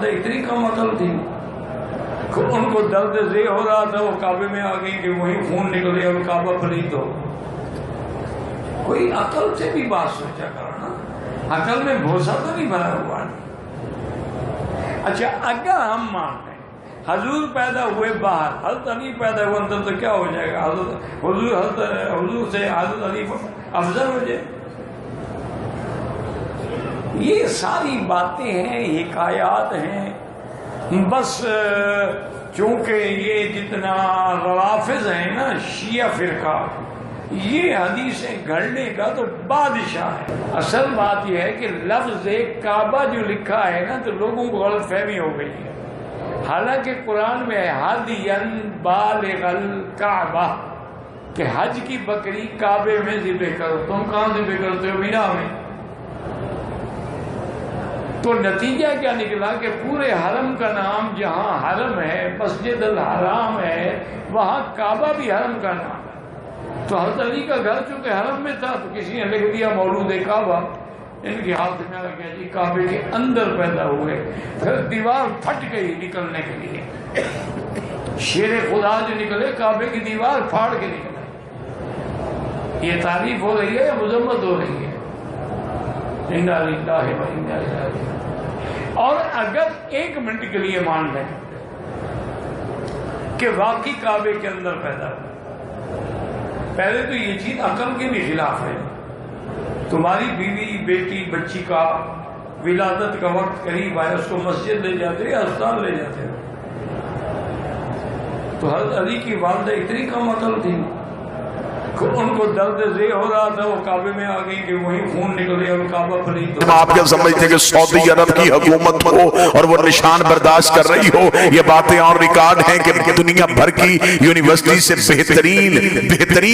वालदा इतनी कम अकल थी, उनको दर्द ये हो रहा था, वो काबे में आ गई कि वही खून निकले और काबा पलीत हो। कोई अकल से भी बात सोचा करो ना, अकल में भरोसा तो नहीं भरा हुआ। अच्छा, अगर हम मान लें हजूर पैदा हुए बाहर, हज़रत अली पैदा हुए अंदर, तो क्या हो जाएगा? हुजूर से हज़रत अली अफजल हो जाए। ये सारी बातें हैं, हिकायात हैं। बस चूंकि ये जितना रवाफिज है ना, शिया फिरका, ये हदीसें घड़ने का तो बादशाह है। असल बात यह है कि लफ्ज़ काबा जो लिखा है ना, तो लोगों को गलत फहमी हो गई है। हालांकि कुरान में है हादियन बालिगल काबा, कि हज की बकरी काबे में ज़िबह करो। तुम कहाँ ज़िबह करते हो? मीना में। तो नतीजा क्या निकला कि पूरे हरम का नाम, जहाँ हरम है, मस्जिद अल हराम है, वहाँ काबा भी हरम का नाम है। तो हज़रत अली का घर चूंकि हरम में था, तो किसी ने लिख दिया मौलूद काबा। इनके हाथ में आ गया जी, काबे के अंदर पैदा हुए। फिर दीवार फट गई निकलने के लिए, शेर खुदा जो निकले काबे की दीवार फाड़ के निकले। ये तारीफ हो रही है या मुजम्मत हो रही है? इन्ना लिल्लाहि व इन्ना इलैहि राजिऊन। और अगर एक मिनट के लिए मान लें कि वाकई काबे के अंदर पैदा हुआ, पहले तो ये चीज अकल के भी खिलाफ है। तुम्हारी बीवी, बेटी, बच्ची का विलादत का वक्त करीब आया, उसको मस्जिद ले जाते हो, अस्पताल ले जाते हो। तो हज़रत अली की वालदा इतनी कम अकल थी, उनको दर्द ये हो रहा था, वो काबे में आ गई कि वही खून निकले और काबा पलीत हो। आप क्या समझते कि सऊदी अरब की हुकूमत हो और वो निशान बर्दाश्त कर रही हो? ये बातें और रिकॉर्ड हैं कि दुनिया भर की यूनिवर्सिटी से बेहतरीन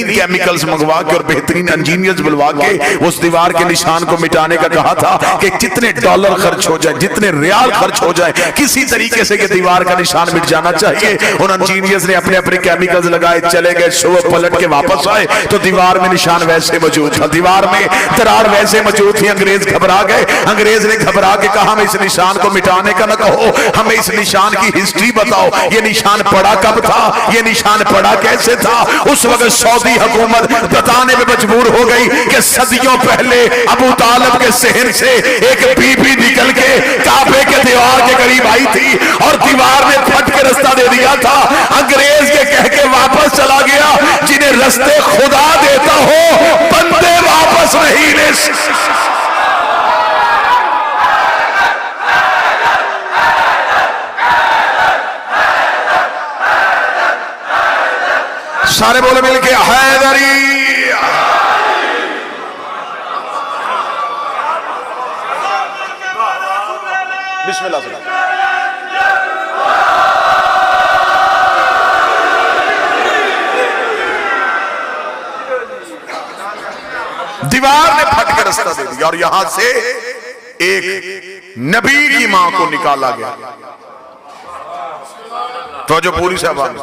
केमिकल्स मंगवा के और बेहतरीन इंजीनियर्स बुलवा के उस दीवार के निशान को मिटाने का कहा था कि जितने डॉलर खर्च हो जाए, जितने रियाल खर्च हो जाए, किसी तरीके से ये दीवार का निशान मिट जाना चाहिए। उन इंजीनियर्स ने अपने अपने केमिकल्स लगाए, चले गए, सुबह पलट के वापस आए तो दीवार में निशान वैसे मौजूद था, दीवार में दरार वैसे मौजूद थी। अंग्रेज घबरा गए। अंग्रेज ने घबरा के कहा, हमें इस निशान को मिटाने का न कहो, हमें इस निशान की हिस्ट्री बताओ। ये निशान पड़ा कब था? ये निशान पड़ा कैसे था? उस वक्त सऊदी हुकूमत बताने में मजबूर हो गई कि सदियों पहले अबू तालिब के सहन से एक बीबी निकल के काबे के दीवार के करीब आई थी और दीवार ने फट के रास्ता दे दिया था। अंग्रेज के कह के वापस चला गया। जिन्हें रास्ते खुदा देता हो, बंदे वापस नहीं ले। सारे बोले मिलके हैदरी। बिस्मिल्लाह। दीवार ने फट के रास्ता दे दिया और यहां से एक नबी की मां को निकाला गया। तो जो पूरी साहबान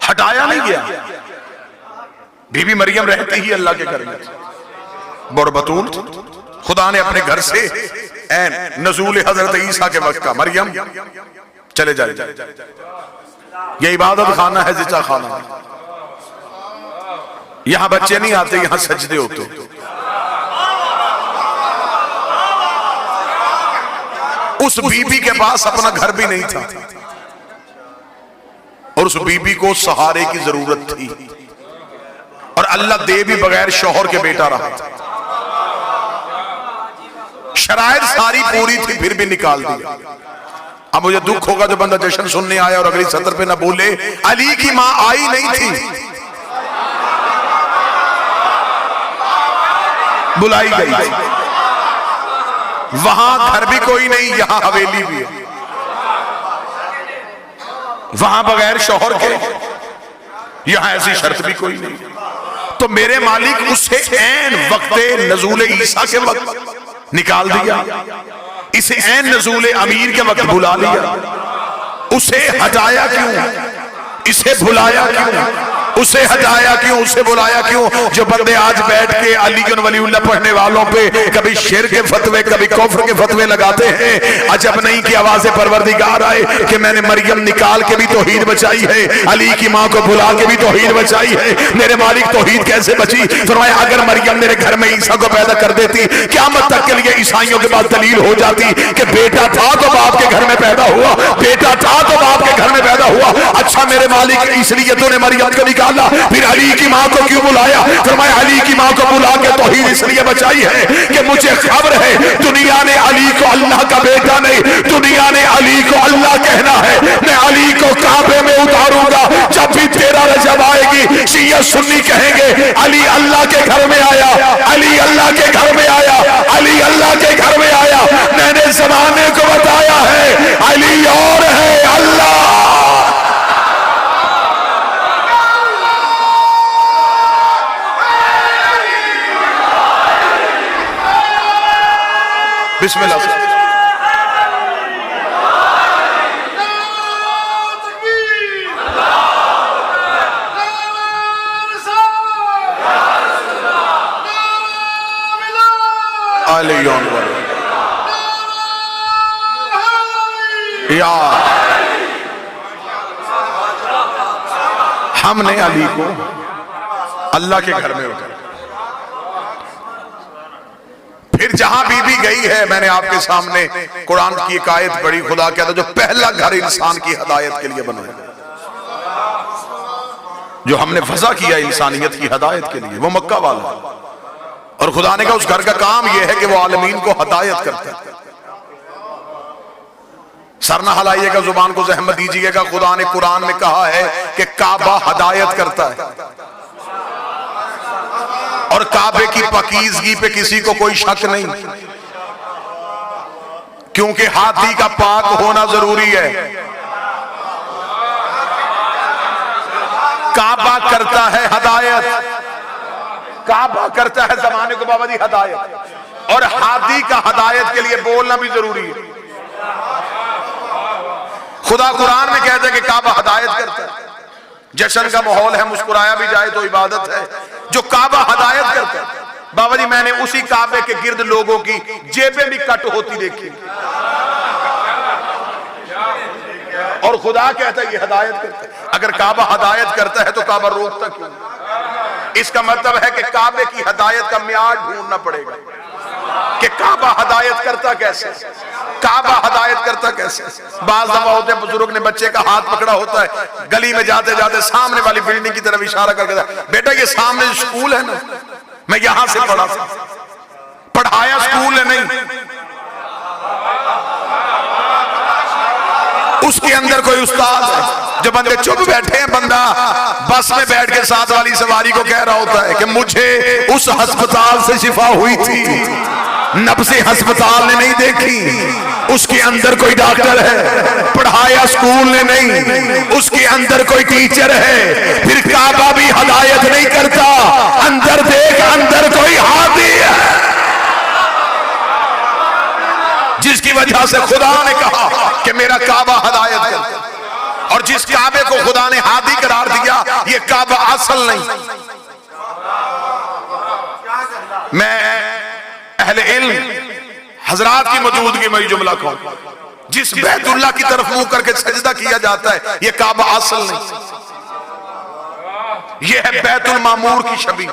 हटाया नहीं गया। बीबी मरियम रहती ही अल्लाह के घर में बरबतूल, खुदा ने अपने घर से नज़ूल हजरत ईसा के वक्त का, मरियम चले जाए, ये इबादत खाना है, जिचा खाना है। यहां बच्चे नहीं आते, यहां सजदे होते। उस बीबी के पास अपना घर भी नहीं था और उस बीबी को सहारे की जरूरत थी और अल्लाह दे भी बगैर शौहर के बेटा रहा था। शराइत सारी पूरी थी, फिर भी निकाल दिया। अब मुझे दुख होगा जो बंदा जश्न सुनने आया और अगली सत्र पे ना बोले अली की मां आई नहीं थी, बुलाई गई। वहां घर भी कोई नहीं, यहां हवेली भी है। वहां बगैर शौहर के, यहां ऐसी शर्त भी कोई नहीं। तो मेरे मालिक उसे ऐन वक्ते नज़ूल ईसा के वक्त निकाल दिया, इसे ऐन नज़ूल अमीर के वक्त बुला लिया। उसे हटाया क्यों? इसे भुलाया क्यों? उसे हटाया क्यों, उसे बुलाया क्यों? जो बंदे आज बैठ के अली वलीउल्लाह पढ़ने वालों पे कभी शेर के फतवे कभी कुफ्र के फतवे लगाते हैं, अजब नहीं कि आवाज़े परवरदिगार आए कि मैंने मरियम निकाल के भी तौहीद बचाई है, अली की माँ को बुला के भी तौहीद बचाई है, मेरे मालिक तौहीद कैसे बची? फरमाया अगर मरियम मेरे घर में ईसा को पैदा कर देती, क़यामत तक के लिए ईसाइयों के पास दलील हो जाती कि बेटा था तो बाप के घर में पैदा हुआ, बेटा था तो बाप के घर में पैदा हुआ। अच्छा मेरे मालिक इसलिए तूने मरियम को निकाला, फिर अली की माँ को क्यों बुलाया? फरमाया अली की माँ को बुला के तौहीद इसलिए बचाई है कि मुझे खबर है दुनिया ने अली को अल्लाह का बेटा नहीं, दुनिया ने अली को अल्लाह कहना है। मैं अली को काबे में उतारूंगा, जब भी तेरा रजब आएगी शिया सुन्नी कहेंगे अली अल्लाह के घर में आया, अली अल्लाह के घर में आया, अली अल्लाह के घर में आया। मैंने जमाने को बताया है अली और है अल्लाह। बिस्मिल्लाह से या हमने अली को अल्लाह के घर में उतारा। फिर जहां बीबी गई है, मैंने आपके सामने कुरान की एक आयत पढ़ी, खुदा कहता जो पहला घर इंसान की हदायत के लिए बनाया, जो हमने फजा किया इंसानियत की हदायत के लिए, वो मक्का वाला। और खुदा ने कहा उस घर का काम यह है कि वो आलमीन को हदायत करता है। सर ना हलाइएगा, जुबान को ज़हमत दीजिएगा। खुदा ने कुरान में कहा है कि काबा हदायत करता है, और काबे की पकीजगी पे किसी को कोई शक नहीं, क्योंकि हाथी का पाक होना जरूरी है। काबा करता है हदायत, काबा करता है जमाने को बाबा जी हदायत, और हाथी का हदायत के लिए बोलना भी जरूरी है। खुदा कुरान में कहता है कि काबा हदायत करता है। जश्न का माहौल है, मुस्कुराया भी जाए तो इबादत है। जो काबा हदायत करता है, बाबा जी मैंने उसी काबे के गिर्द लोगों की जेबें भी कट होती देखी, और खुदा कहता है ये हदायत करता है। अगर काबा हदायत करता है तो काबा रोकता क्यों? इसका मतलब है कि काबे की हदायत का म्यार ढूंढना पड़ेगा कि काबा हदायत करता कैसे, काबा हदायत करता कैसे। बाज दफा होते हैं बुजुर्ग ने बच्चे का हाथ पकड़ा होता है, गली में जाते जाते सामने वाली बिल्डिंग की तरफ इशारा करके, बेटा ये सामने स्कूल है ना, मैं यहां से पढ़ा था। पढ़ाया स्कूल ने नहीं, उसके अंदर कोई उस्ताद है। जो बंदे चुप बैठे हैं, बंदा बस में बैठ के साथ वाली सवारी को कह रहा होता है कि मुझे उस अस्पताल से शिफा हुई थी, नब्से अस्पताल ने नहीं देखी, उसके अंदर कोई डॉक्टर है। पढ़ाया स्कूल ने नहीं, उसके अंदर कोई टीचर है। फिर काबा भी हदायत नहीं करता, अंदर देख अंदर कोई हाथी है, जिसकी वजह से खुदा ने कहा कि मेरा काबा हदायत करता। और जिस काबे को खुदा ने हादी करार दिया, ये काबा असल नहीं। मैं अहले इल्म हजरात की मौजूदगी में जुमला कहूं, जिस बैतुल्लाह की तरफ मुंह करके सजदा किया जाता है, ये काबा असल नहीं, ये है बैतुल मामूर की छवि,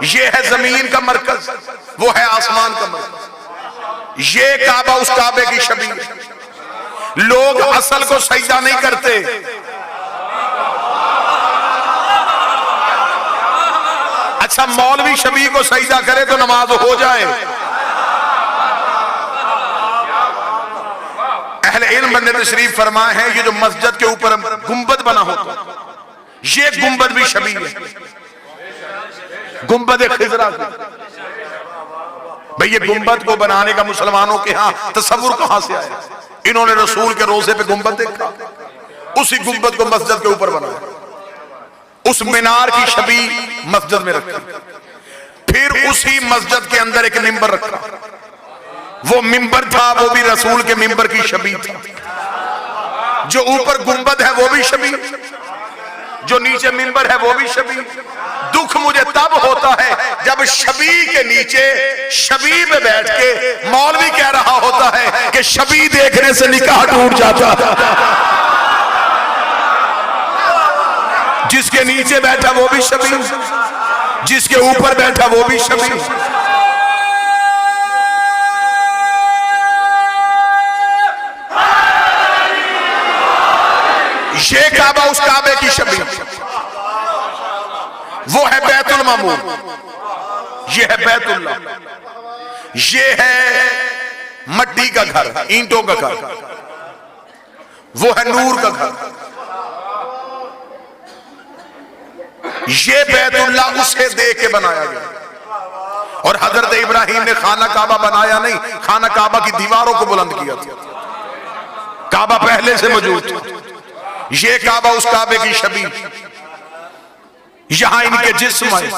ये है जमीन का मरकज, वो है आसमान का मरकज। ये काबा उस काबे की छवि। लोग असल को सजदा नहीं करते, अच्छा मौलवी शबी को सजदा करे तो नमाज हो जाए। अहले इल्म बंदे तशरीफ फरमा है, ये जो मस्जिद के ऊपर गुंबद बना होता, ये गुंबद भी शबी है, गुंबद खिजरा की। भाई ये गुंबद को बनाने का मुसलमानों के यहाँ तसव्वुर कहां से आया? इन्होंने रसूल के रोजे पे गुंबद देखा, उसी गुंबद को मस्जिद के ऊपर बनाया, उस मीनार की छवि मस्जिद में रखी, फिर उसी मस्जिद के अंदर एक मिंबर रखा। वो मिंबर था, वो भी रसूल के मिंबर की छवि थी। जो ऊपर गुंबद है वो भी छवि, जो नीचे मिंबर है वो भी शबी। दुख मुझे तब होता है जब शबी के नीचे शबी पे बैठ के मौलवी कह रहा होता है कि शबी देखने से निकाह टूट जाता है। जिसके नीचे बैठा वो भी शबी, जिसके ऊपर बैठा वो भी शबी। ये काबा उस काबे की शबी, वो है बैतुल मामूर, ये है बैतुल्ला, ये है मट्टी का घर, ईंटों का घर, वो है नूर का घर। ये बैतुल्ला उसे देख के बनाया गया। और हजरत इब्राहिम ने खाना काबा बनाया नहीं, खाना काबा की दीवारों को बुलंद किया था। काबा पहले से मौजूद था। ये काबा उस काबे की शबी, यहां इनके जिस्म आए,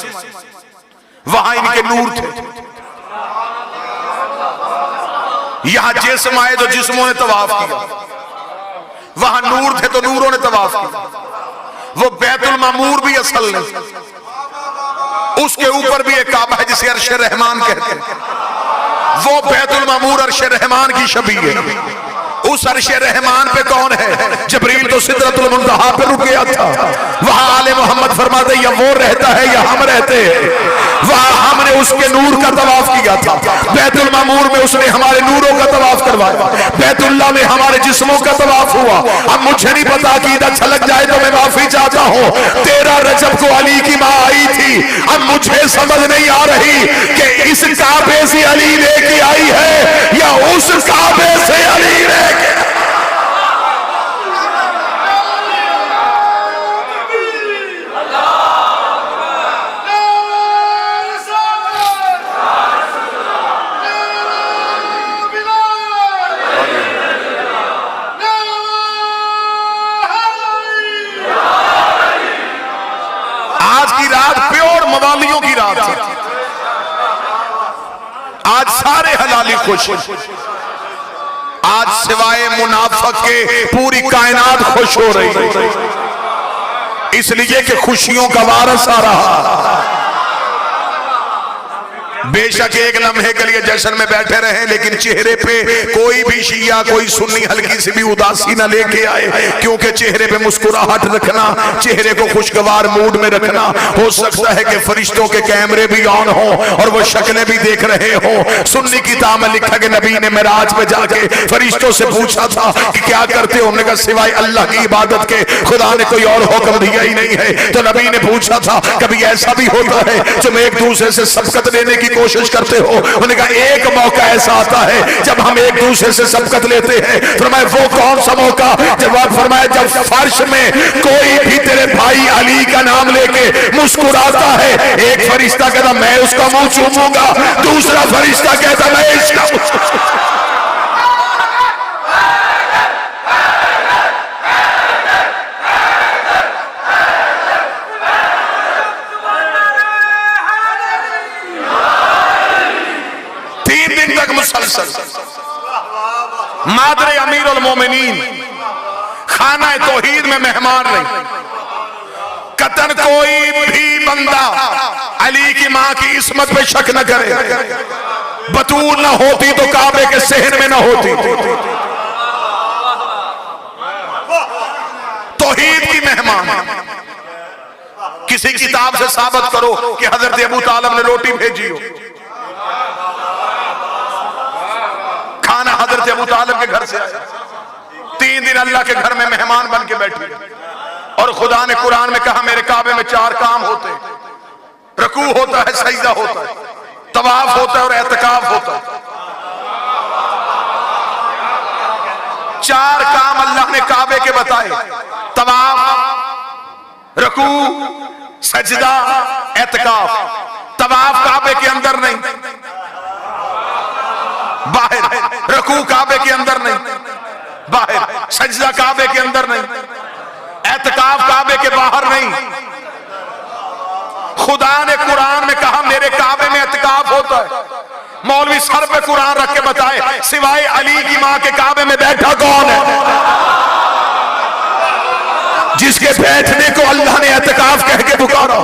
वहां इनके नूर थे। यहां जिस्म आए तो जिस्मों ने तवाफ किया, वहां नूर थे तो नूरों ने तवाफ किया। वो बैतुल मामूर भी असल नहीं, उसके ऊपर भी एक काबा है जिसे अर्श रहमान कहते हैं। वो बैतुल मामूर अर्श रहमान की शबी है। उस अर्श रहमान पे कौन है? जबरील तो सिदरतुल मुंतहा पे रुक गया था। वहां आले मोहम्मद फरमाते या वो रहता है या हम रहते हैं। वहां हमने उसके नूर का तवाफ किया था। बैतुल मामूर में उसने हमारे नूरों का तवाफ करवाया। बैतुल्लाह में हमारे जिस्मों का तवाफ हुआ। अब मुझे नहीं पता कि इधर छलक जाए तो मैं माफी चाहता हूँ। 13 रजब को अली की माँ आई थी। अब मुझे समझ नहीं आ रही कि इस काबे से अली लेके आई है या उस काबे से अली लेके। आज की रात प्योर मवालियों की रात है। आज सारे हलाली खुश, आज सिवाय मुनाफिक के पूरी कायनात खुश हो रही है, इसलिए कि खुशियों का वारस आ रहा। बेशक एक लम्हे के लिए जश्न में बैठे रहे, लेकिन चेहरे पे कोई भी शिया, कोई सुन्नी हल्की सी भी उदासी न लेके आए, क्योंकि चेहरे पे मुस्कुराहट रखना, चेहरे को खुशगवार मूड में रखना। हो सकता है कि फरिश्तों के कैमरे भी ऑन हो और वो शक्लें भी देख रहे हो। सुन्नी किताब में लिखा कि नबी ने मेराज में जाके फरिश्तों से पूछा था कि क्या करते हो? उन्होंने कहा सिवाय अल्लाह की इबादत के खुदा ने कोई और हुक्म दिया ही नहीं है। तो नबी ने पूछा था कभी ऐसा भी होता है तुम एक दूसरे से सबकत लेने की कोशिश करते हो? उन्होंने कहा एक मौका ऐसा आता है जब हम एक दूसरे से सबकत लेते हैं। फरमाया वो कौन सा मौका? जवाब फरमाया जब फर्श में कोई भी तेरे भाई अली का नाम लेके मुस्कुराता है, एक फरिश्ता कहता मैं उसका मुंह चूमूंगा, दूसरा फरिश्ता कहता मैं इसका। मादरे अमीरुल मोमिनीन खाना तौहीद में मेहमान नहीं। कतन कोई भी बंदा अली की मां की इस्मत पे शक न करे। बतूल न होती तो काबे के सहन में न होती। तौहीद की मेहमान। किसी किताब से साबित करो कि हजरत अबू तालिब ने रोटी भेजी हो। खाना हजरत अबू तालिब के घर से आया। 3 दिन अल्लाह के घर में मेहमान बन के बैठी। और खुदा ने कुरान में कहा मेरे काबे में 4 काम होते, रकू होता है, सजदा होता है, तवाफ होता है और एतकाफ होता है। 4 काम अल्लाह ने काबे के बताए, तवाफ, रकू, सजदा, एतकाफ। तवाफ काबे के अंदर नहीं, बाहर। रकू काबे के अंदर नहीं, बाहर। सजदा काबे के अंदर नहीं, एतकाफ काबे के बाहर नहीं। खुदा ने कुरान में कहा मेरे काबे में एतकाफ होता है। मौलवी सर पे कुरान रख के बताए सिवाय अली की मां के काबे में बैठा कौन है? जिसके बैठने को अल्लाह ने एतकाफ कह के पुकारा,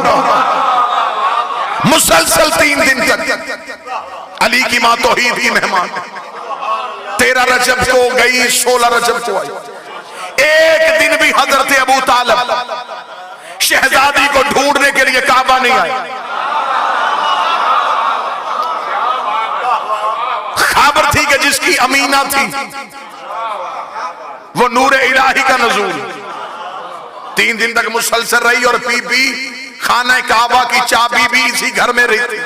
मुसलसल 3 दिन तक अली की मां तौहीद की मेहमान 13 रजब को गई, 16 रजब को आई। एक दिन भी हजरत अबू तालिब शहजादी को ढूंढने के लिए काबा नहीं आए। खबर थी कि जिसकी अमीना थी वो नूर इलाही का नज़ूल। 3 दिन तक मुसलसल रही और बीबी खाना काबा की चाबी भी इसी घर में रहती।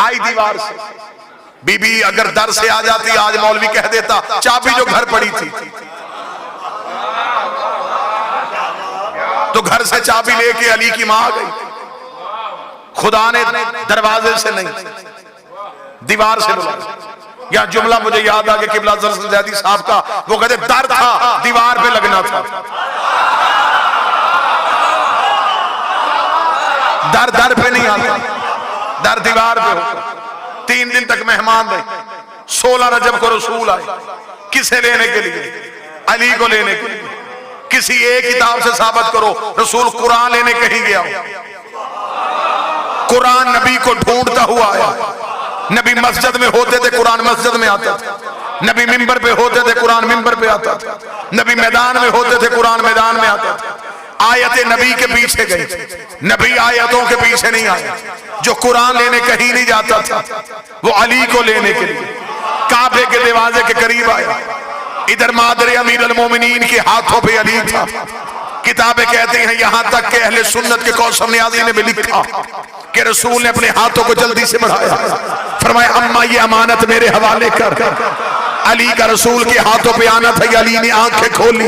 आई दीवार से, बीबी अगर दर से आ जाती, आज मौलवी कह देता चाबी जो घर पड़ी थी, तो घर से चाबी लेके अली की मां आ गई। खुदा ने दरवाजे से नहीं, दीवार से बुलाया। या जुमला मुझे याद आ गया किबला ज़ैदी साहब का, वो कहते दर था, दीवार पे लगना था। दर पे नहीं आता, दर दीवार पे होता। 3 दिन तक मेहमान रहे। 16 रजब को रसूल आए। किसे लेने के लिए? अली को लेने के लिए। किसी एक किताब से साबित करो रसूल कुरान लेने कहीं गया हो। कुरान नबी को ढूंढता हुआ आया। नबी मस्जिद में होते थे, कुरान मस्जिद में आता था। नबी मिंबर पे होते थे, कुरान मिंबर पे आता था। नबी मैदान में होते थे, कुरान मैदान में आता था। आयतें नबी के पीछे गई, नबी आयतों के पीछे नहीं आया। जो कुरान लेने कहीं नहीं जाता था वो अली को लेने के लिए काबे के दरवाजे के करीब आया। इधर मादर अमीर अल मोमिनीन के हाथों पे अली था। किताबें कहते हैं यहां तक कि अहले सुन्नत के कौसम नियाज़ी ने भी लिखा कि रसूल ने अपने हाथों को जल्दी से बढ़ाया, फरमाया अम्मा ये अमानत मेरे हवाले कर। अली का रसूल के हाथों पे आना था। अली ने आंखें खोली,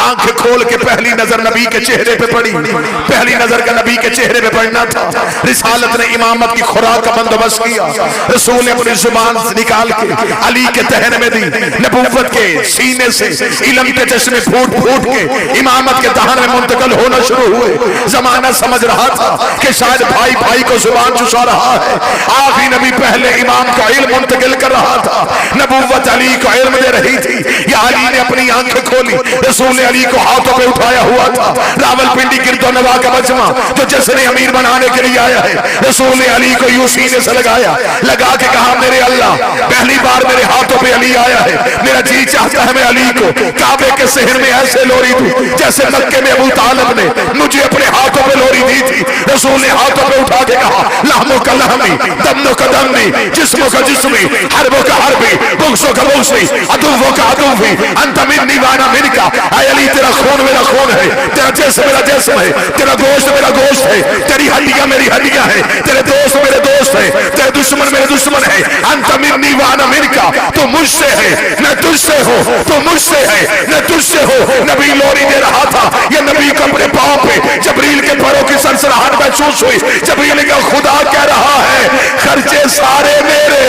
आंखें खोल के पहली नजर नबी के चेहरे पे पड़ी। पहली नजर का नबी के चेहरे पे पड़ना था। रिसालत ने इमामत की खुराक का बंदोबस्त किया। रसूल ने अपनी जुबान से निकाल के अली के तहन में दी। नबूवत के सीने से इल्म के चश्मे फूट फूट के इमामत के दहन में मुंतकिल होना शुरू हुए। जमाना समझ रहा था कि शायद भाई भाई को जुबान चुसा रहा है। आखिरी नबी पहले इमाम का इल्म मुंतकिल कर रहा था। नबूवत अली को इल्म दे रही थी। या अली ने अपनी आंखें खोली। रसूल ने अली को हाथों पे उठाया हुआ था। रावलपिंडी गिरदोनवा का मजमा जो जश्न अमीर बनाने के लिए आया है, रसूल ने अली को यूं सीने से लगाया, लगा के कहा मेरे अल्लाह पहली बार मेरे हाथों पे अली आया है। मेरा जी चाहता है मैं अली को काबे के शहर में ऐसे लोरी दूं जैसे मक्के में अबू तालिब ने मुझे अपने हाथों पे लोरी दी थी। रसूल ने हाथों पे उठा के कहा लहमो का लहमी, दमनो का दमी, जिस्मो का जिस्मी, हरबो का हरबी, बुग्सो का बुग्सी, अदुव्वो का अदुव्वी, अंत मिन्नी वाना मिनका। ऐ अली तेरा खून मेरा खून है, तेरा जिस्म मेरा जिस्म है, तेरा गोश्त मेरा गोश्त है, तेरी हड्डियां मेरी हड्डियां है, तेरे दोस्त मेरे दोस्त है, तेरे दुश्मन मेरे दुश्मन है। अंत मिन्नी वाना मिनका, तू मुझसे है न तुझसे हो, तू मुझसे है न तुझसे हो। नबी लोरी दे रहा था। ये नबी को अपने पांव पे जबरील के पैरों की सनसनाहट महसूस हुई। जबरील का खुदा कह रहा है खर्चे सारे मेरे,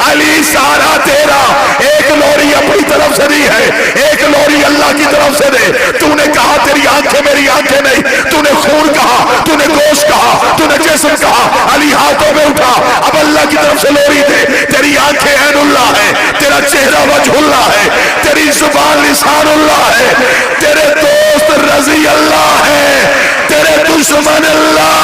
अली सारा तेरा। एक लोरी अपनी तरफ से दी है, एक लोरी अल्लाह की तरफ से दे। तूने कहा तेरी आंखें मेरी आंखें नहीं, तूने खून कहा, तूने गोश्त कहा, तूने जिस्म कहा। अली हाथों में उठा, अब अल्लाह की तरफ से लोरी दे। तेरी आंखें ऐनुल्लाह है, तेरा चेहरा वजहुल्लाह है, तेरी जुबान लिसानुल्लाह है, तेरे दोस्त रजी अल्लाह है, तेरे दुश्मन अल्लाह